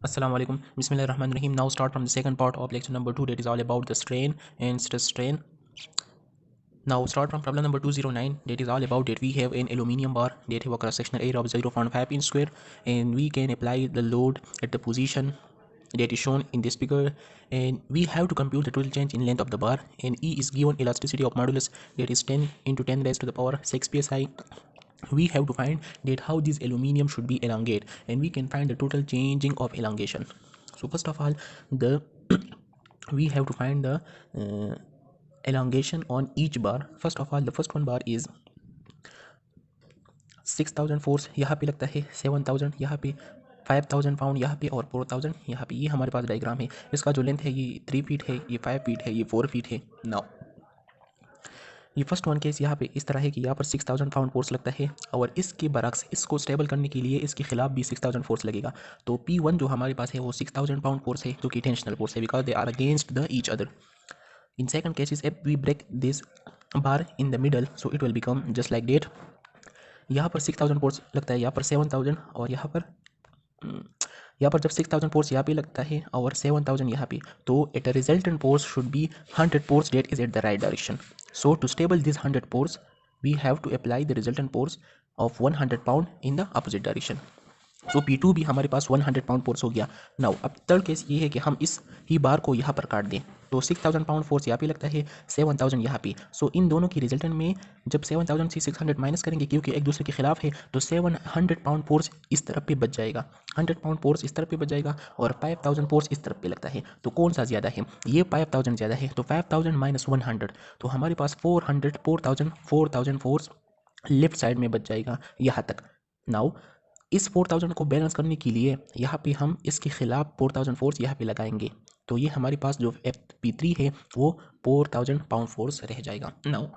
Assalamu alaikum. Bismillahirrahmanirrahim. Now start from the second part of lecture number 2, that is all about the strain and stress strain. Now start from problem number 209, that is all about that we have an aluminium bar that have a cross sectional area of 0.5 inch square, and we can apply the load at the position that is shown in this figure, and we have to compute the total change in length of the bar, and E is given elasticity of modulus that is 10 into 10 raised to the power 6 psi. We have to find that how this aluminium should be elongate, and we can find the total changing of elongation. So first of all, the we have to find the elongation on each bar. First of all, the first one bar is 6000 force यहाँ पे लगता है, 7000 यहाँ पे, 5000 pound यहाँ पे और 4000 यहाँ पे. ये हमारे पास डायग्राम है. इसका जो लेंथ है ये 3 फीट है, ये 5 फीट है, ये 4 फीट है. नाउ ये फर्स्ट वन केस यहाँ पे इस तरह है कि यहाँ पर 6000 पाउंड फोर्स लगता है, और इसके बरक्स इसको स्टेबल करने के लिए इसके खिलाफ भी 6000 फोर्स लगेगा. तो P1 जो हमारे पास है वो 6000 पाउंड फोर्स है, जो कि टेंशनल फोर्स है, because they are against the each other. In second case if we break this bar in the middle, so it will become just like that. यहाँ पर 6000 फोर्स लगता है, यहाँ पर 7000, और यहाँ पर जब 6000 फोर्स यहाँ पे लगता है और 7000 यहाँ पे, तो at a resultant force should be 100 force that is at the right direction. So to stable this 100 force we have to apply the resultant force of 100 pound in the opposite direction. तो P2 भी हमारे पास 100 pound force हो गया. Now अब third case ये है कि हम इस ही बार को यहाँ पर काट दें. तो 6000 पाउंड फोर्स यहाँ पे लगता है, 7000 यहाँ पे. सो इन दोनों की रिजल्टेंट में जब 7000 से 600 माइनस करेंगे, क्योंकि एक दूसरे के खिलाफ है, तो 700 पाउंड फोर्स इस तरफ पे बच जाएगा, 100 पाउंड फोर्स इस तरफ पे बच जाएगा, और 5000 फोर्स इस तरफ पे लगता है. तो कौन सा ज़्यादा है? ये 5000 ज़्यादा है. तो 5000 माइनस 100, तो हमारे पास 4000 फोर्स लेफ्ट साइड में बच जाएगा यहाँ तक. नाउ इस 4000 को बैलेंस करने के लिए यहाँ पे हम इसके खिलाफ 4000 फोर्स यहाँ पे लगाएंगे. तो ये हमारे पास जो P3 है वो 4000 पाउंड फोर्स रह जाएगा. नाउ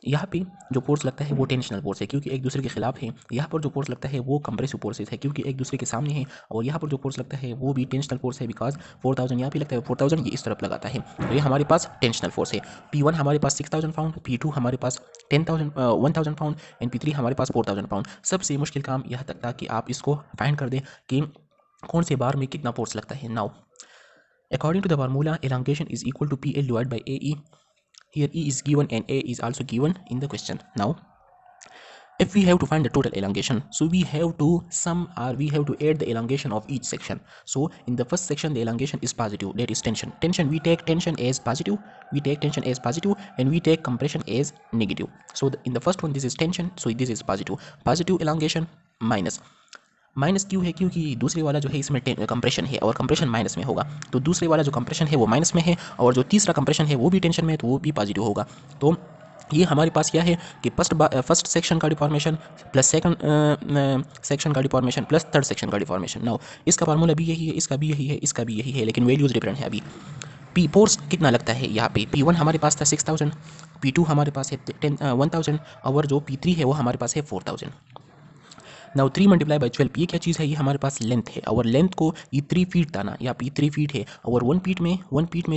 यहाँ पे जो फोर्स लगता है वो टेंशनल फोर्स है, क्योंकि एक दूसरे के खिलाफ है. यहाँ पर जो फोर्स लगता है वो कंप्रेसिव फोर्सेस है, क्योंकि एक दूसरे के सामने है. और यहाँ पर जो फोर्स लगता है वो भी टेंशनल फोर्स है, बिकॉज 4000 यहाँ पे लगता है, 4000 ये इस तरफ लगाता है. तो ये हमारे पास टेंशनल फोर्स है. P1 हमारे पास 6000 पाउंड, P2 हमारे पास 1000 पाउंड, एंड P3 हमारे पास 4000 पाउंड. सबसे मुश्किल काम यहाँ तक था कि आप इसको फाइंड कर दें कि कौन से बार में कितना फोर्स लगता है. Now according to the formula, elongation is equal to PL divided by AE. Here E is given and A is also given in the question. Now if we have to find the total elongation, so we have to add the elongation of each section. So in the first section the elongation is positive, that is tension. We take tension as positive, and we take compression as negative. So in the first one this is tension, so this is positive elongation. Minus क्यों है? क्योंकि दूसरे वाला जो है इसमें compression है, और कंप्रेशन माइनस में होगा. तो दूसरे वाला जो कंप्रेशन है वो माइनस में है, और जो तीसरा कंप्रेशन है वो भी टेंशन में है, तो वो भी पॉजिटिव होगा. तो ये हमारे पास क्या है कि फर्स्ट सेक्शन का डिफॉर्मेशन प्लस सेकंड सेक्शन का डिफॉर्मेशन प्लस थर्ड सेक्शन का डिफॉर्मेशन. नाउ इसका फार्मूला भी यही है, इसका भी यही है, इसका भी यही है, लेकिन वैल्यूज डिफरेंट है. अभी पी फोर्स कितना लगता है यहाँ पे? P1 हमारे पास था 6000, P2 हमारे पास है 1000, और जो P3 है वो हमारे पास है 4000. नाउ 3 मल्टीप्लाई बाई 12, ये क्या चीज़ है? ये हमारे पास लेंथ है, और लेंथ को ये 3 फीट था ना, यहाँ पे 3 फीट है, और 1 फीट में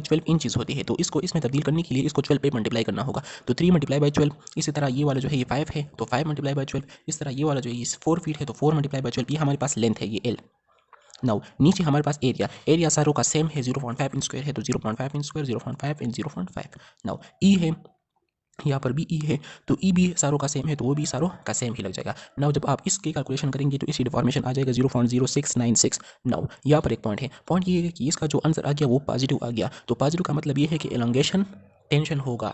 12 इंचेस होते हैं. तो इसको इसमें तब्दील करने के लिए इसको 12 पे मल्टीप्लाई करना होगा. तो 3 मल्टीप्लाई बाई 12. इसी तरह ये वाला जो है ये 5 है, तो 5 मल्टीप्लाई बाई 12. इस तरह ये वाला जो है ये 4 फीट है, तो 4 मल्टीप्लाई बाई 12. ये हमारे पास लेंथ है, ये L. नाउ नीचे हमारे पास एरिया सारों का सेम है, 0.5 इंच स्क्वायर है, तो 0.5 इंच स्क्वायर, 0.5 एंड 0.5. नाउ ई है, यहाँ पर भी ई है, तो ई भी सारों का सेम है, तो वो भी सारों का सेम ही लग जाएगा. नाउ जब आप इसके कैलकुलेशन करेंगे तो इसी डिफॉर्मेशन आ जाएगा 0.0696. नाउ यहाँ पर एक पॉइंट है, पॉइंट ये है कि इसका जो आंसर आ गया वो पॉजिटिव आ गया. तो पॉजिटिव का मतलब ये है कि एलोंगेशन टेंशन होगा,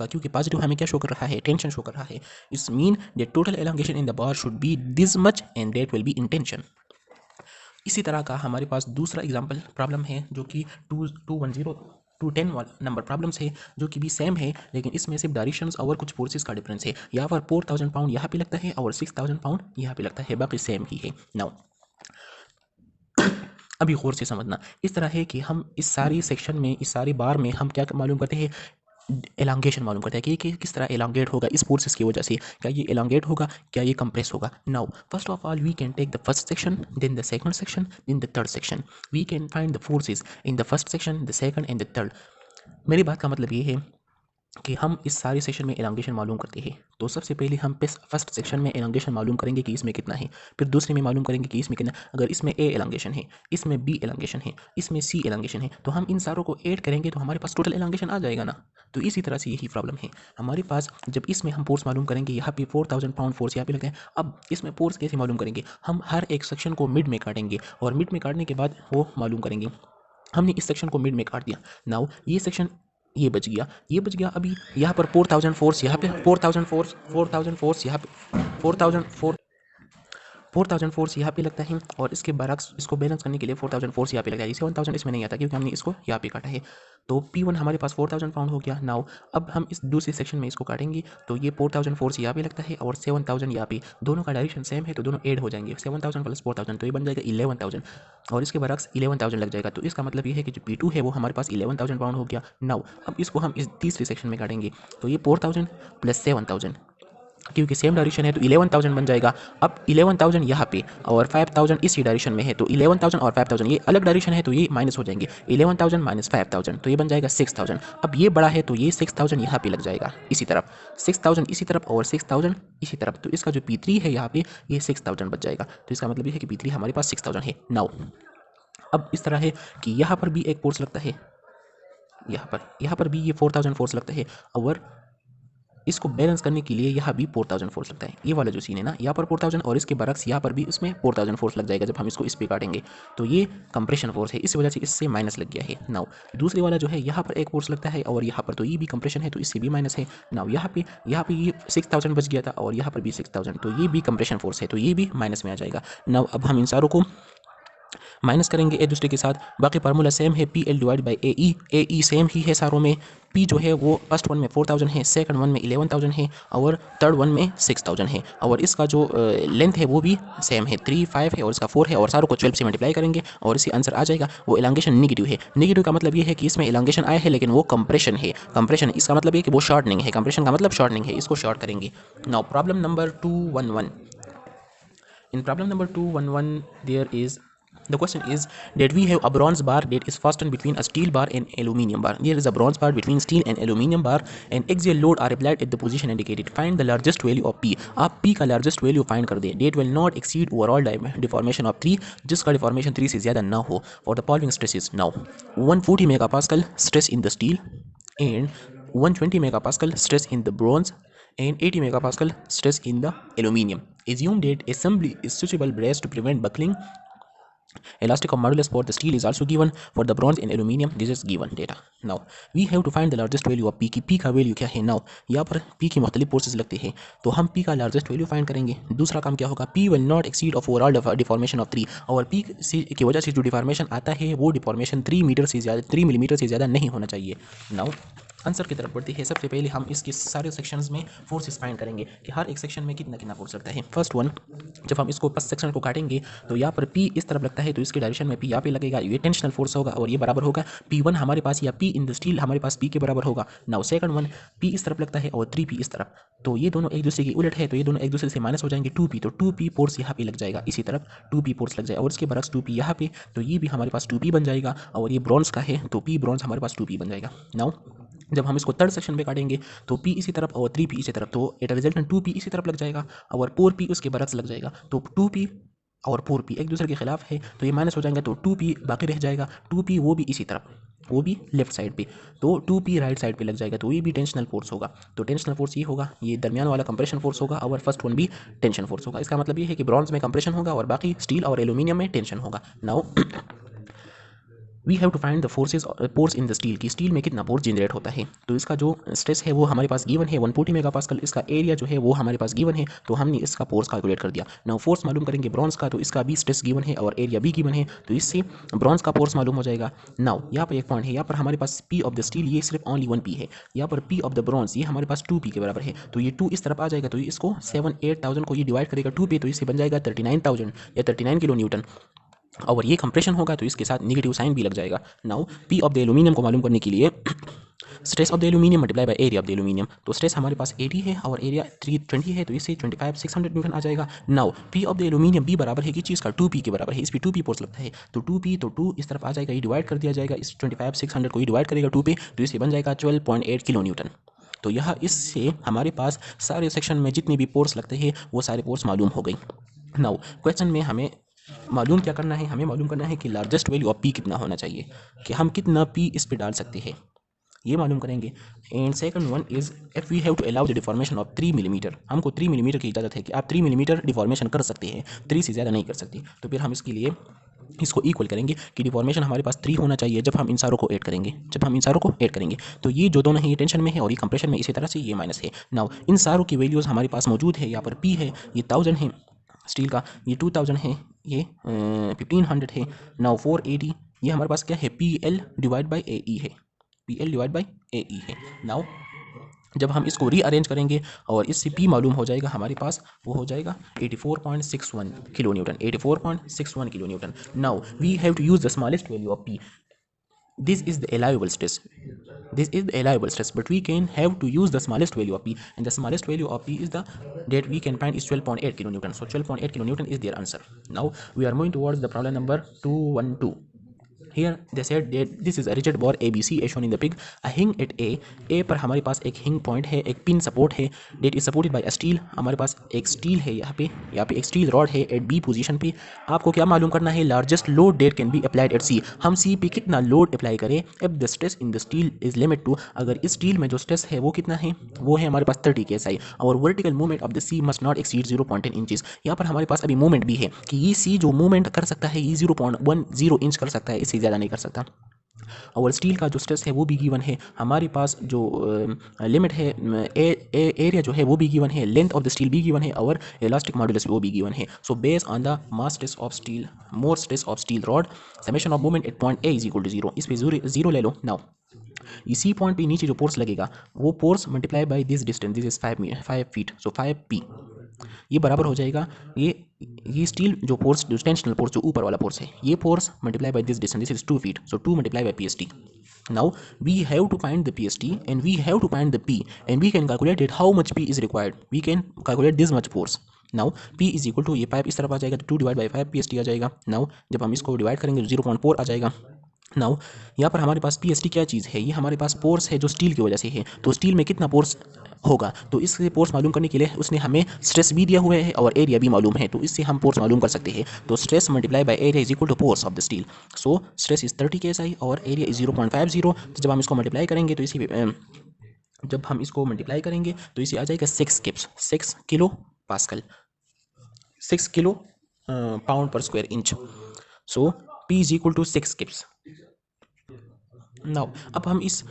क्योंकि पॉजिटिव हमें क्या शो कर रहा है? टेंशन शो कर रहा है. इस mean that total elongation in the bar should be this much, and that will be in tension. इसी तरह का हमारे पास दूसरा एग्जाम्पल प्रॉब्लम है, जो कि 210 नंबर प्रॉब्लम्स है, जो कि भी सेम है, लेकिन इसमें सिर्फ डायरेक्शंस और कुछ फोर्सेस का डिफरेंस है. यहाँ पर 4000 पाउंड यहाँ पे लगता है, और 6000 पाउंड यहाँ पे लगता है, बाकी सेम ही है. नाउ अभी गौर से समझना. इस तरह है कि हम इस सारी सेक्शन में, इस सारी बार में हम क्या मालूम करते हैं? एलांगेशन मालूम करता है कि किस तरह एलांगेट होगा इस फोर्सेस की वजह से. क्या ये एलांगेट होगा, क्या ये कंप्रेस होगा? Now first of all we can take the first section, then the second section, then the third section. We can find the forces in the first section, the second and the third. मेरी बात का मतलब ये है कि हम इस सारे सेक्शन में एलोंगेशन मालूम करते हैं। तो सबसे पहले हम फर्स्ट सेक्शन में एलोंगेशन मालूम करेंगे कि इसमें कितना है, फिर दूसरे में मालूम करेंगे कि इसमें कितना। अगर इसमें ए एलोंगेशन है, इसमें बी एलोंगेशन है, इसमें सी एलोंगेशन है, तो हम इन सारों को ऐड करेंगे तो हमारे पास टोटल एलोंगेशन आ जाएगा ना। तो इसी तरह से यही प्रॉब्लम है हमारे पास। जब इसमें हम फोर्स मालूम करेंगे, यहाँ पे 4000 पाउंड फोर्स यहाँ पे लगता है। अब इसमें फोर्स कैसे मालूम करेंगे, हम हर एक सेक्शन को मिड में काटेंगे और मिड में काटने के बाद वो मालूम करेंगे। हमने इस सेक्शन को मिड में काट दिया। नाउ ये सेक्शन ये बच गया, ये बच गया। अभी यहाँ पर 4000 फोर्स, यहाँ पे 4000 फोर्स यहाँ पे 4000 फोर्स यहाँ पे लगता है और इसके बरक्स इसको बैलेंस करने के लिए 4000 फोर्स यहाँ पे लगता है। 7000 इसमें नहीं आता क्योंकि हमने इसको यहाँ पे काटा है। तो P1 हमारे पास 4000 पाउंड हो गया। नाउ अब हम इस दूसरे सेक्शन में इसको काटेंगे तो ये 4000 फोर्स यहाँ पे लगता है और 7000 यहाँ पे, दोनों का डायरेक्शन सेम है तो दोनों ऐड हो जाएंगे। 7000 प्लस 4000 तो ये बन जाएगा 11000 और इसके बरक्स 11000 लग जाएगा। तो इसका मतलब ये है कि जो P2 है वो हमारे पास 11000 पाउंड हो गया। नाउ अब इसको हम इस तीसरे सेक्शन में काटेंगे तो ये 4000 प्लस 7000, क्योंकि सेम डायरेक्शन है तो 11000 बन जाएगा। अब 11000 यहाँ पे और 5000 इसी डायरेक्शन में है तो 11000 और 5000 ये अलग डायरेक्शन है तो ये माइनस हो जाएंगे। 11000 माइनस 5000 तो ये बन जाएगा 6000। अब ये बड़ा है तो ये 6000 यहाँ पे लग जाएगा इसी तरफ, 6000 इसी तरफ और 6000 इसी तरफ। तो इसका जो P3 है यहाँ पे ये 6000 बच जाएगा। तो इसका मतलब ये है कि P3 हमारे पास 6000 है। नाउ अब इस तरह है कि यहाँ पर भी एक फोर्स लगता है, यहाँ पर भी ये 4000 फोर्स लगता है और इसको बैलेंस करने के लिए यहाँ भी 4000 फोर्स लगता है। ये वाला जो सीन है ना, यहाँ पर 4000 और इसके बरक्स यहाँ पर भी उसमें 4000 फोर्स लग जाएगा जब हम इसको इस पे काटेंगे। तो ये कंप्रेशन फोर्स है, इस वजह से इससे माइनस लग गया है। नाउ दूसरे वाला जो है यहाँ पर एक फोर्स लगता है और यहाँ पर तो ये भी कंप्रेशन है तो इससे भी माइनस है। नाउ यहाँ पे ये 6000 बच गया था और यहाँ पर भी 6000 तो ये भी कंप्रेशन फोर्स है तो ये भी माइनस में आ जाएगा। नाउ अब हम इन सारों को माइनस करेंगे एक दूसरे के साथ। बाकी फार्मूला सेम है, P L divide by A E same ही है सारों में। पी जो है वो फर्स्ट वन में 4000 है, सेकंड वन में 11000 है और थर्ड वन में 6000 है। और इसका जो लेंथ है वो भी सेम है, 3 5 है और इसका 4 है और सारों को 12 से मल्टीप्लाई करेंगे और इसी आंसर आ जाएगा। वो एलोंगेशन नेगेटिव है। नेगेटिव का मतलब ये है कि इसमें एलोंगेशन आया है लेकिन वो कंप्रेशन है। कंप्रेशन इसका मतलब ये कि वो शॉर्टनिंग है, कंप्रेशन का मतलब शॉर्टनिंग है, इसको शॉर्ट करेंगे। Now problem number 211। In problem number 211, the question is that we have a bronze bar that is fastened between a steel bar and aluminium bar. There is a bronze bar between steel and aluminium bar and axial load are applied at the position indicated. Find the largest value of P. आप P का largest value find कर दें। That will not exceed overall deformation of 3, जिसका deformation 3 से ज़्यादा ना हो। For the following stresses now, 140 megapascal stress in the steel and 120 megapascal stress in the bronze and 80 megapascal stress in the aluminium. Assume that assembly is suitable brace to prevent buckling. Elastic of modulus for the steel is also given. For the bronze and aluminium, this is given data. Now we have to find the largest value of P की। P का value क्या है? Now यहाँ पर P की मुख्तलिफ forces लगते हैं तो हम P का लार्जेस्ट वैल्यू फाइंड करेंगे। दूसरा काम क्या होगा, P will not exceed of overall deformation of 3 और P की वजह से जो डिफॉर्मेशन आता है वो डिफॉर्मेशन 3 मिलीमीटर से ज़्यादा नहीं होना चाहिए। नाउ आंसर की तरफ बढ़ती है। सबसे पहले हम इसके सारे सेक्शंस में फोर्सेस फाइंड करेंगे कि हर एक सेक्शन में कितना कितना फोर्स लगता है। फर्स्ट वन, जब हम इसको फर्स्ट सेक्शन को काटेंगे तो यहाँ पर P इस तरफ लगता है तो इसके डायरेक्शन में P यहाँ पे लगेगा, ये टेंशनल फोर्स होगा और ये बराबर होगा P1 हमारे पास या P इन द स्टील हमारे पास P के बराबर होगा। नाउ सेकंड वन, P इस तरफ लगता है और 3P इस तरफ, तो ये दोनों एक दूसरे की उलट है तो ये दोनों एक दूसरे से माइनस हो जाएंगे। 2P तो 2P फोर्स यहाँ पे लग जाएगा, इसी तरफ 2P फोर्स लग जाएगा और इसके बरक्स 2P यहाँ पे, तो ये भी हमारे पास 2P बन जाएगा और ये ब्रॉन्ज का है तो P ब्रॉन्ज हमारे पास 2P बन जाएगा। नाउ जब हम इसको थर्ड सेक्शन में काटेंगे तो P इसी तरफ और 3P इसी तरफ, तो एट रिजल्टेंट 2P इसी तरफ लग जाएगा और 4P उसके बरक्स लग जाएगा। तो 2P और 4P एक दूसरे के खिलाफ है तो ये माइनस हो जाएगा तो 2P बाकी रह जाएगा। 2P वो भी इसी तरफ, वो भी लेफ्ट साइड पे, तो 2P राइट साइड पे लग जाएगा तो ये भी टेंशनल फोर्स होगा। तो टेंशनल फोर्स ये होगा, ये दरमियान वाला कंप्रेशन फोर्स होगा और फर्स्ट वन भी टेंशन फोर्स होगा। इसका मतलब ये है कि ब्रॉन्ज में कंप्रेशन होगा और बाकी स्टील और एल्यूमिनियम में टेंशन होगा। Now we have to find the force in the steel की स्टील में कितना फोर्स जनरेट होता है। तो इसका जो स्ट्रेस है वो हमारे पास गिवन है 140 मेगापास्कल, इसका एरिया जो है वो हमारे पास गिवन है तो हमने इसका फोर्स कैलकुलेट कर दिया। नाउ फोर्स मालूम करेंगे ब्रॉन्ज का, तो इसका भी स्ट्रेस गिवन है और एरिया भी गिवन है तो इससे ब्रॉन्ज का फोर्स मालूम हो जाएगा। नाउ यहाँ पर एक पॉइंट है, यहाँ पर हमारे पास P ऑफ द स्टील ये सिर्फ ओनली 1P है, यहाँ पर P ऑफ द ब्रॉन्ज ये हमारे पास 2P के बराबर है तो ये 2 इस तरफ आ जाएगा तो इसको 7-8,000 को ये डिवाइड करेगा 2 पे तो इससे बन जाएगा 39,000 या 39 किलो न्यूटन और ये कंप्रेशन होगा तो इसके साथ नेगेटिव साइन भी लग जाएगा। Now P of the aluminium को मालूम करने के लिए stress of the aluminium multiply by area of the aluminium, तो स्ट्रेस हमारे पास 80 है और एरिया 320 है तो इससे 25,600 न्यूटन आ जाएगा। Now P of the aluminium B बराबर है किस चीज़ का, 2P के बराबर है, इस पर 2P फोर्स लगता है तो 2P तो 2 इस तरफ आ जाएगा, ये डिवाइड कर दिया जाएगा, इस 25,600 को ही डिवाइड करेगा 2 पे तो इससे बन जाएगा 12.8 किलो न्यूटन। तो यह इससे हमारे पास सारे सेक्शन में जितने भी पोर्स लगते हैं वो सारे पोर्स मालूम हो गई। नाउ क्वेश्चन में हमें मालूम क्या करना है, हमें मालूम करना है कि लार्जेस्ट वैल्यू ऑफ पी कितना होना चाहिए, कि हम कितना पी इस पे डाल सकते हैं, ये मालूम करेंगे। And second one is if we have to allow the deformation of 3 millimetre, हमको 3 मिलीमीटर की इजाज़त है कि आप 3 मिलीमीटर डिफॉर्मेशन कर सकते हैं, 3 से ज़्यादा नहीं कर सकते। तो फिर हम इसके लिए इसको इक्वल करेंगे कि डिफॉर्मेशन हमारे पास 3 होना चाहिए जब हम इन सारों को ऐड करेंगे, तो ये जो दोनों हैं ये टेंशन में है और ये कंप्रेशन में, इसी तरह से ये माइनस है। नाउ इन सारों की वैल्यूज़ हमारे पास मौजूद है, यहाँ पर पी है ये 1000 है स्टील का, ये 2000 है, ये 1500 है। नाउ 480 ये हमारे पास क्या है, P L divide by A ई है, P L divide by A ई है। नाउ जब हम इसको रीअरेंज करेंगे और इससे पी मालूम हो जाएगा हमारे पास, वो हो जाएगा 84.61 kilo newton, 84.61 kilo newton. Now we have to use the smallest value of P, this is the allowable stress, but we can have to use the smallest value of p, and the smallest value of p is the that we can find is 12.8 kilonewton. So 12.8 kilonewton is their answer. Now we are moving towards the problem number 212. Here they said that this is a rigid bar ABC as shown in the pig. A hing at A पर हमारे पास एक हिंग point है, एक pin support है, that is supported by steel, हमारे पास एक स्टील है यहाँ पे एक स्टील रॉड है एट बी पोजीशन पे। आपको क्या मालूम करना है, largest load that can be applied at C, हम सी पे कितना लोड अप्लाई करें if the stress in the steel is limit to, अगर इस स्टील में जो स्ट्रेस है वो कितना है, वो है हमारे पास 30 KSI, और vertical movement of the C must not exceed 0.10 inches. यहाँ पर हमारे पास अभी मूवमेंट भी है कि ये सी जो मूवमेंट कर सकता है ये 0.10 इंच कर सकता है, इससे ज़्यादा नहीं कर सकता। और स्टील का जो स्ट्रेस है वो भी गिवन है, हमारे पास जो लिमिट है एरिया जो है वो भी गिवन है, लेंथ ऑफ द स्टील भी गिवन है, और इलास्टिक मॉडुलस वो भी गिवन है। So base on the mass stress of steel more stress of steel rod, summation of movement at point A is equal to 0, इस पे 0 ले लो। नाउ इसी पॉइंट पे नीचे जो फोर्स लगेगा वो force multiply by this distance, this is 5 feet, so 5p, ये बराबर हो जाएगा ये स्टील जो फोर्स, जो टेंशनल फोर्स जो ऊपर वाला फोर्स है, ये force multiply by this distance, this is 2 feet, so 2 multiply by PST. Now we have to find the PST and we have to find the P, and we can calculate it how much P is required. We can calculate this much force. Now P is equal to, ये 5 इस तरफ आ जाएगा तो 2 divide by 5 PST आ जाएगा। Now जब हम इसको divide करेंगे तो 0.4 आ जाएगा। नाउ यहाँ पर हमारे पास PST क्या चीज़ है, ये हमारे पास फोर्स है जो स्टील की वजह से है, तो स्टील में कितना फोर्स होगा, तो इससे फोर्स मालूम करने के लिए उसने हमें स्ट्रेस भी दिया हुआ है और एरिया भी मालूम है, तो इससे हम फोर्स मालूम कर सकते हैं। तो stress multiply by area is equal to force of the steel, so stress is 30 KSI और एरिया इज 0.50। तो जब हम इसको मल्टीप्लाई करेंगे तो इसी तो इसे आ जाएगा 6 किलो पास्कल, 6 किलो पाउंड पर square inch. So P is equal to 6 kips. Now अब हम इस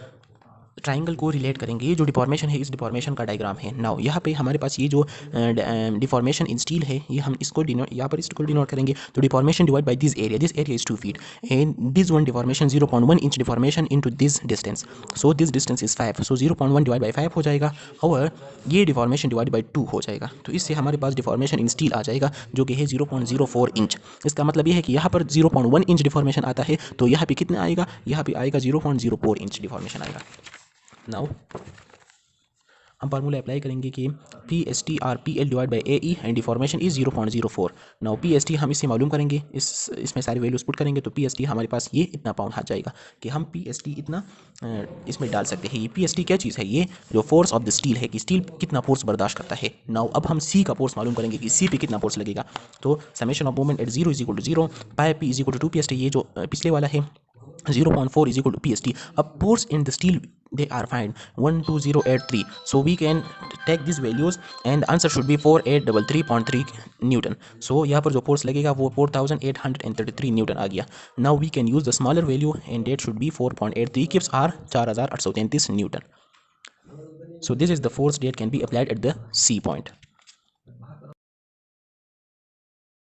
ट्राइंगल को रिलेट करेंगे, ये जो डिफॉर्मेशन है इस डिफॉर्मेशन का डायग्राम है। नाउ यहाँ पे हमारे पास ये जो डिफॉर्मेशन इन स्टील है, ये हम इसको यहाँ पर इसको डिनोट करेंगे, तो deformation divide by this area is 2 feet and this one deformation 0.1 inch deformation into this distance, so this distance is 5, so 0.1 divide by 5 हो जाएगा और ये डिफॉर्मेशन डिवाइड बाय 2 हो जाएगा, तो इससे हमारे पास डिफॉर्मेशन इन स्टील आ जाएगा जो कि है 0.04 इंच। इसका मतलब ये है कि यहाँ पर 0.1 इंच डिफॉर्मेशन आता है, तो यहाँ पे कितना आएगा, यहाँ पे आएगा 0.04 इंच डिफॉर्मेशन आएगा। नाउ हम फार्मूला अप्लाई करेंगे कि PST are PL divide by AE and deformation is 0.04। Now PST हम इससे मालूम करेंगे, इसमें सारी वैल्यूज पुट करेंगे तो PST हमारे पास ये इतना पाउंड आ जाएगा कि हम PST इतना इसमें डाल सकते हैं। ये PST क्या चीज़ है, ये जो फोर्स ऑफ द स्टील है कि स्टील कितना फोर्स बर्दाश्त करता है। नाउ अब हम C का फोर्स मालूम करेंगे कि C पे कितना फोर्स लगेगा, तो summation of movement at 0 is equal to 0 pi P is equal to 2 PST, ये जो पिछले वाला है 0.4 is equal to PST. A force in the steel they are find 12083. So we can take these values and the answer should be 4833.3 Newton. So यहाँ पर जो force लगेगा वो 4833 Newton आ गया. Now we can use the smaller value and that should be 4.83 kips or 4833 Newton. So this is the force that can be applied at the C point.